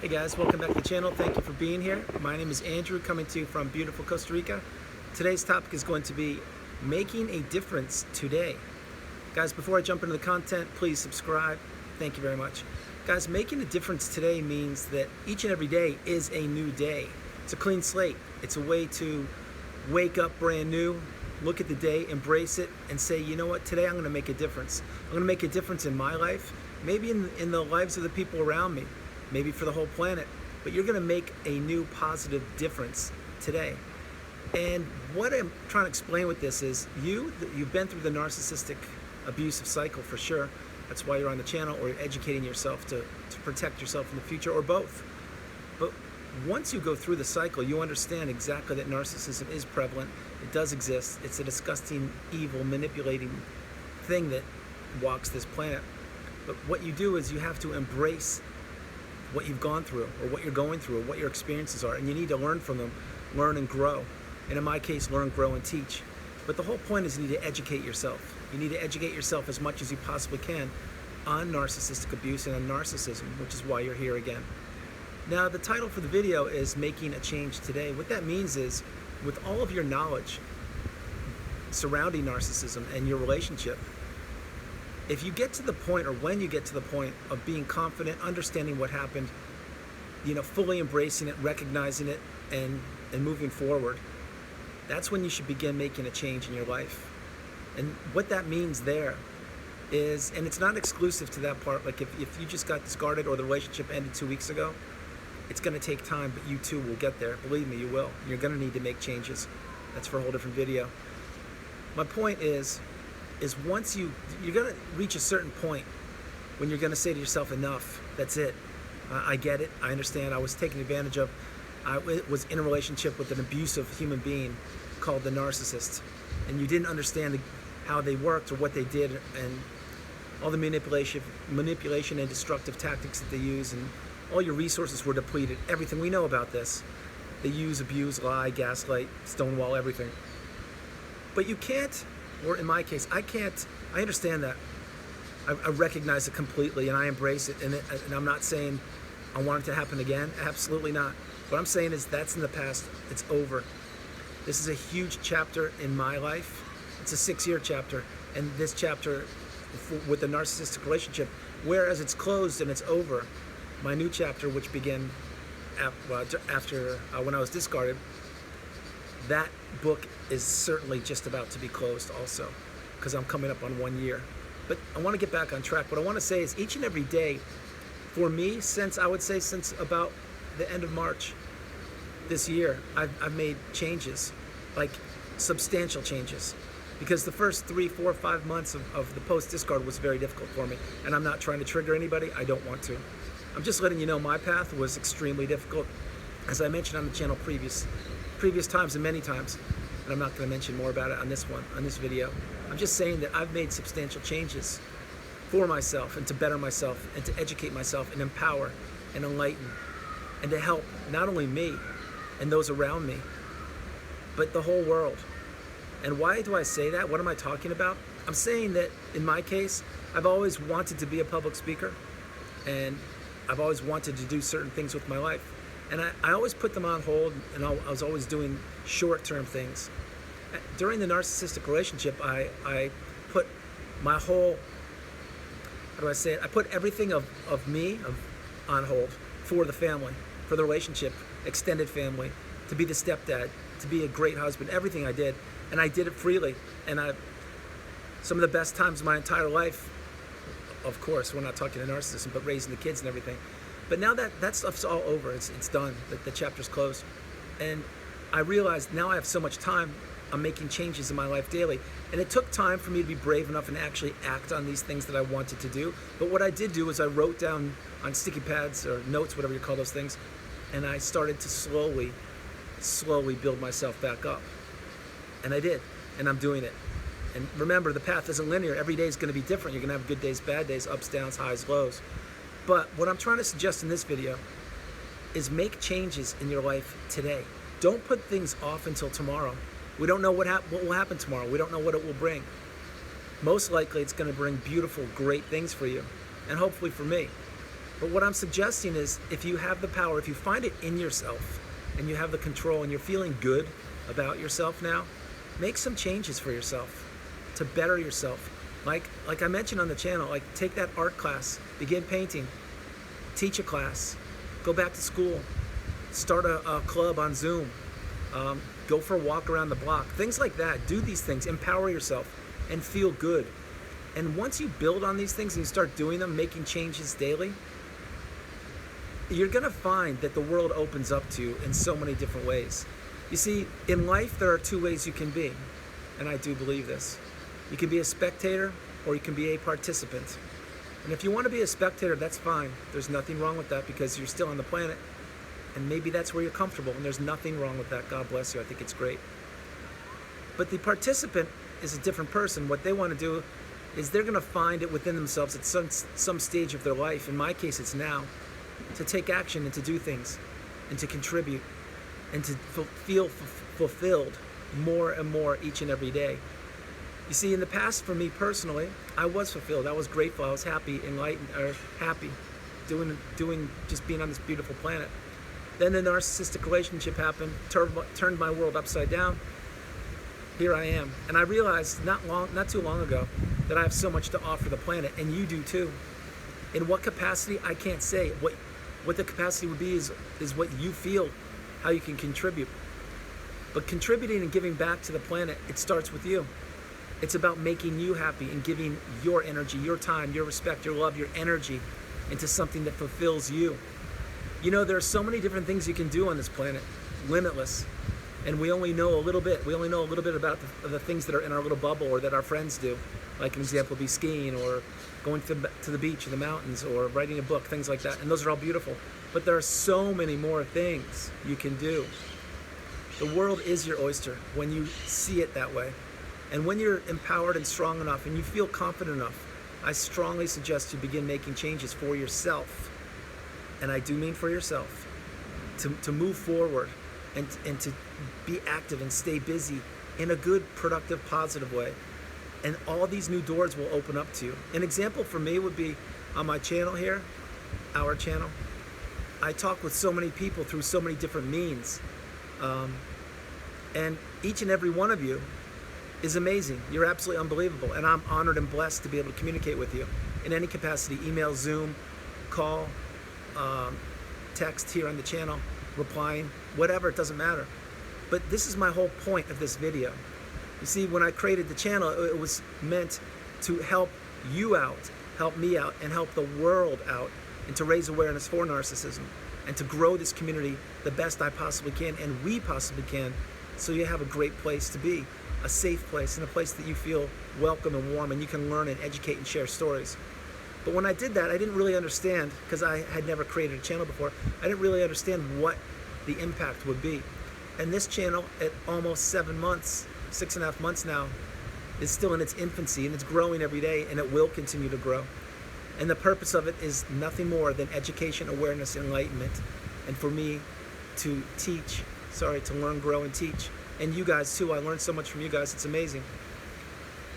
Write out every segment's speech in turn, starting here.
Hey guys, welcome back to the channel. Thank you for being here. My name is Andrew, coming to you from beautiful Costa Rica. Today's topic is going to be making a difference today. Guys, before I jump into the content, please subscribe. Thank you very much. Guys, making a difference today means that each and every day is a new day. It's a clean slate. It's a way to wake up brand new, look at the day, embrace it, and say, you know what, today I'm going to make a difference. I'm going to make a difference in my life, maybe in the lives of the people around me, maybe for the whole planet, but you're going to make a new positive difference today. And what I'm trying to explain with this is you've been through the narcissistic abusive cycle for sure. That's why you're on the channel, or you're educating yourself to protect yourself in the future, or both. But once you go through the cycle, you understand exactly that narcissism is prevalent. It does exist. It's a disgusting, evil, manipulating thing that walks this planet. But what you do is you have to embrace what you've gone through, or what you're going through, or what your experiences are, and you need to learn from them, learn and grow. And in my case, learn, grow, and teach. But the whole point is you need to educate yourself. You need to educate yourself as much as you possibly can on narcissistic abuse and on narcissism, which is why you're here again. Now, the title for the video is Making a Change Today. What that means is, with all of your knowledge surrounding narcissism and your relationship, if you get to the point, or when you get to the point of being confident, understanding what happened, fully embracing it, recognizing it, and moving forward, that's when you should begin making a change in your life. And what that means there is, and it's not exclusive to that part, like if you just got discarded or the relationship ended 2 weeks ago, it's going to take time, but you too will get there. Believe me, you will. You're going to need to make changes. That's for a whole different video. My point is once you're going to reach a certain point when you're going to say to yourself, enough, that's it. I get it. I understand. I was taken advantage of. I was in a relationship with an abusive human being called the narcissist, and you didn't understand how they worked or what they did, and all the manipulation and destructive tactics that they use, and all your resources were depleted. Everything we know about this. They use, abuse, lie, gaslight, stonewall, everything. But you can't, or in my case, I can't. I understand that. I recognize it completely, and I embrace it. And I'm not saying I want it to happen again. Absolutely not. What I'm saying is that's in the past. It's over. This is a huge chapter in my life. It's a 6-year chapter, and this chapter with the narcissistic relationship, whereas it's closed and it's over, my new chapter, which began after when I was discarded, that book is certainly just about to be closed also, because I'm coming up on 1 year. But I want to get back on track. What I want to say is each and every day, for me, since about the end of March this year, I've made changes, like substantial changes. Because the first 3, 4, 5 months of the post-discard was very difficult for me. And I'm not trying to trigger anybody. I don't want to. I'm just letting you know my path was extremely difficult. As I mentioned on the channel previous times and many times, and I'm not going to mention more about it on this video. I'm just saying that I've made substantial changes for myself, and to better myself, and to educate myself, and empower, and enlighten, and to help not only me and those around me, but the whole world. And why do I say that? What am I talking about? I'm saying that in my case, I've always wanted to be a public speaker, and I've always wanted to do certain things with my life. And I always put them on hold, and I was always doing short-term things. During the narcissistic relationship, I put my whole, how do I say it? I put everything of me on hold for the family, for the relationship, extended family, to be the stepdad, to be a great husband, everything I did. And I did it freely. And some of the best times of my entire life, of course, we're not talking to narcissism, but raising the kids and everything. But now that stuff's all over. It's done. The chapter's closed. And I realized now I have so much time. I'm making changes in my life daily. And it took time for me to be brave enough and actually act on these things that I wanted to do. But what I did do is I wrote down on sticky pads or notes, whatever you call those things, and I started to slowly build myself back up. And I did. And I'm doing it. And remember, the path isn't linear. Every day is going to be different. You're going to have good days, bad days, ups, downs, highs, lows. But what I'm trying to suggest in this video is make changes in your life today. Don't put things off until tomorrow. We don't know what will happen tomorrow. We don't know what it will bring. Most likely it's going to bring beautiful, great things for you, and hopefully for me. But what I'm suggesting is, if you have the power, if you find it in yourself and you have the control and you're feeling good about yourself now, make some changes for yourself to better yourself. Like I mentioned on the channel, like take that art class, begin painting, teach a class, go back to school, start a club on Zoom, go for a walk around the block, things like that. Do these things, empower yourself, and feel good. And once you build on these things and you start doing them, making changes daily, you're gonna find that the world opens up to you in so many different ways. You see, in life, there are two ways you can be, and I do believe this. You can be a spectator, or you can be a participant. And if you want to be a spectator, that's fine. There's nothing wrong with that, because you're still on the planet, and maybe that's where you're comfortable, and there's nothing wrong with that. God bless you. I think it's great. But the participant is a different person. What they want to do is they're going to find it within themselves at some stage of their life. In my case, it's now, to take action and to do things and to contribute and to feel fulfilled more and more each and every day. You see, in the past, for me personally, I was fulfilled. I was grateful. I was happy, enlightened, or happy, just being on this beautiful planet. Then the narcissistic relationship happened, turned my world upside down. Here I am, and I realized not too long ago that I have so much to offer the planet, and you do too. In what capacity, I can't say. What the capacity would be is what you feel, how you can contribute. But contributing and giving back to the planet, it starts with you. It's about making you happy and giving your energy, your time, your respect, your love, your energy into something that fulfills you. You know, there are so many different things you can do on this planet, limitless. And we only know a little bit. We only know a little bit about the things that are in our little bubble, or that our friends do. Like an example would be skiing, or going to the beach or the mountains, or writing a book, things like that. And those are all beautiful. But there are so many more things you can do. The world is your oyster when you see it that way. And when you're empowered and strong enough and you feel confident enough, I strongly suggest you begin making changes for yourself. And I do mean for yourself. To move forward and to be active and stay busy in a good, productive, positive way. And all these new doors will open up to you. An example for me would be on my channel here, our channel. I talk with so many people through so many different means. And each and every one of you is amazing. You're absolutely unbelievable. And I'm honored and blessed to be able to communicate with you in any capacity: email, Zoom, call, text here on the channel, replying, whatever, it doesn't matter. But this is my whole point of this video. You see, when I created the channel, it was meant to help you out, help me out, and help the world out, and to raise awareness for narcissism, and to grow this community the best I possibly can, and we possibly can, so you have a great place to be, a safe place, and a place that you feel welcome and warm, and you can learn and educate and share stories. But when I did that, I didn't really understand, because I had never created a channel before, I didn't really understand what the impact would be. And this channel, at almost 7 months, 6.5 months now, is still in its infancy, and it's growing every day, and it will continue to grow. And the purpose of it is nothing more than education, awareness, enlightenment, and for me to teach, to learn, grow, and teach. And you guys too, I learned so much from you guys, it's amazing.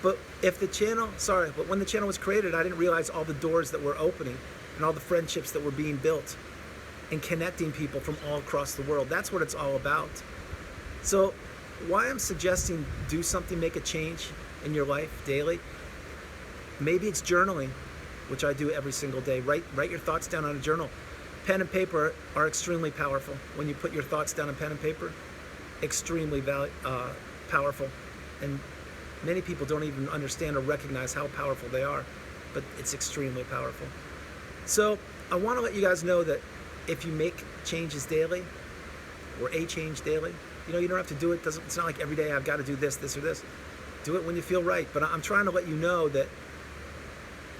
But when the channel was created, I didn't realize all the doors that were opening and all the friendships that were being built and connecting people from all across the world. That's what it's all about. So why I'm suggesting do something, make a change in your life daily. Maybe it's journaling, which I do every single day. Write your thoughts down on a journal. Pen and paper are extremely powerful. When you put your thoughts down on pen and paper, extremely powerful. And many people don't even understand or recognize how powerful they are, but it's extremely powerful. So I want to let you guys know that if you make changes daily, or a change daily, you don't have to do it. It's not like every day I've got to do this, this, or this. Do it when you feel right. But I'm trying to let you know that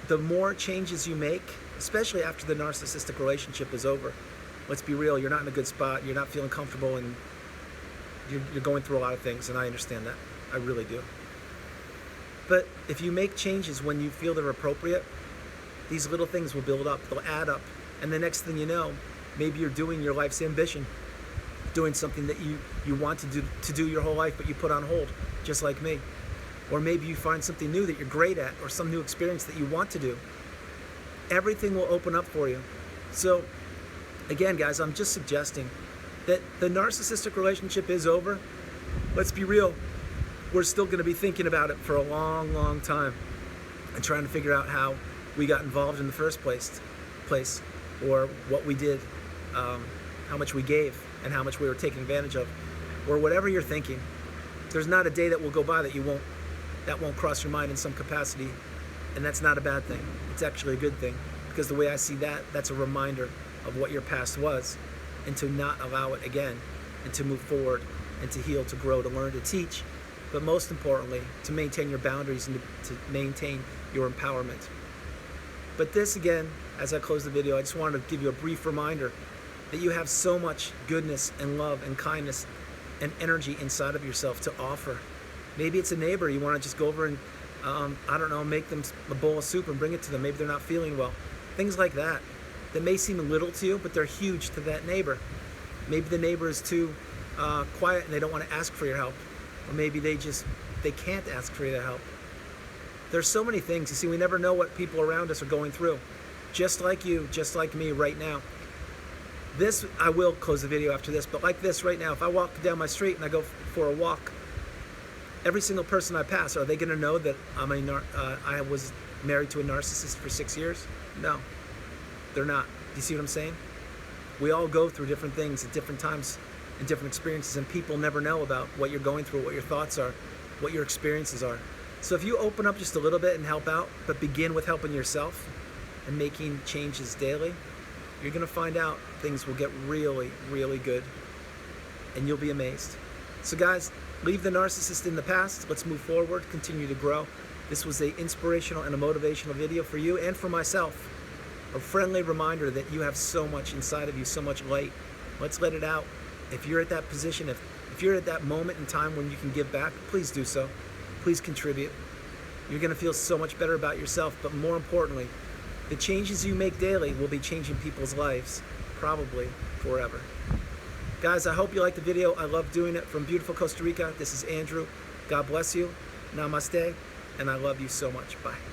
the more changes you make, especially after the narcissistic relationship is over, let's be real, you're not in a good spot, you're not feeling comfortable, and you're going through a lot of things, and I understand that. I really do. But if you make changes when you feel they're appropriate, these little things will build up, they'll add up. And the next thing you know, maybe you're doing your life's ambition, doing something that you want to do your whole life, but you put on hold, just like me. Or maybe you find something new that you're great at, or some new experience that you want to do. Everything will open up for you. So again, guys, I'm just suggesting that the narcissistic relationship is over. Let's be real. We're still going to be thinking about it for a long, long time and trying to figure out how we got involved in the first place, or what we did, how much we gave, and how much we were taken advantage of, or whatever you're thinking. There's not a day that will go by that won't cross your mind in some capacity, and that's not a bad thing. It's actually a good thing, because the way I see that, that's a reminder of what your past was, and to not allow it again, and to move forward, and to heal, to grow, to learn, to teach, but most importantly, to maintain your boundaries and to maintain your empowerment. But this, again, as I close the video, I just wanted to give you a brief reminder that you have so much goodness and love and kindness and energy inside of yourself to offer. Maybe it's a neighbor, you want to just go over and, I don't know, make them a bowl of soup and bring it to them. Maybe they're not feeling well. Things like that may seem little to you, but they're huge to that neighbor. Maybe the neighbor is too quiet and they don't want to ask for your help. Or maybe they can't ask for your help. There's so many things. You see, we never know what people around us are going through. Just like you, just like me right now. This, I will close the video after this, but like this right now, if I walk down my street and I go for a walk, every single person I pass, are they going to know that I was married to a narcissist for 6 years? No, they're not. Do you see what I'm saying? We all go through different things at different times and different experiences, and people never know about what you're going through, what your thoughts are, what your experiences are. So if you open up just a little bit and help out, but begin with helping yourself and making changes daily, you're going to find out things will get really, really good, and you'll be amazed. So guys, leave the narcissist in the past. Let's move forward, continue to grow. This was an inspirational and a motivational video for you and for myself. A friendly reminder that you have so much inside of you, so much light. Let's let it out. If you're at that position, if you're at that moment in time when you can give back, please do so. Please contribute. You're going to feel so much better about yourself, but more importantly, the changes you make daily will be changing people's lives, probably forever. Guys, I hope you liked the video. I love doing it from beautiful Costa Rica. This is Andrew. God bless you. Namaste. And I love you so much. Bye.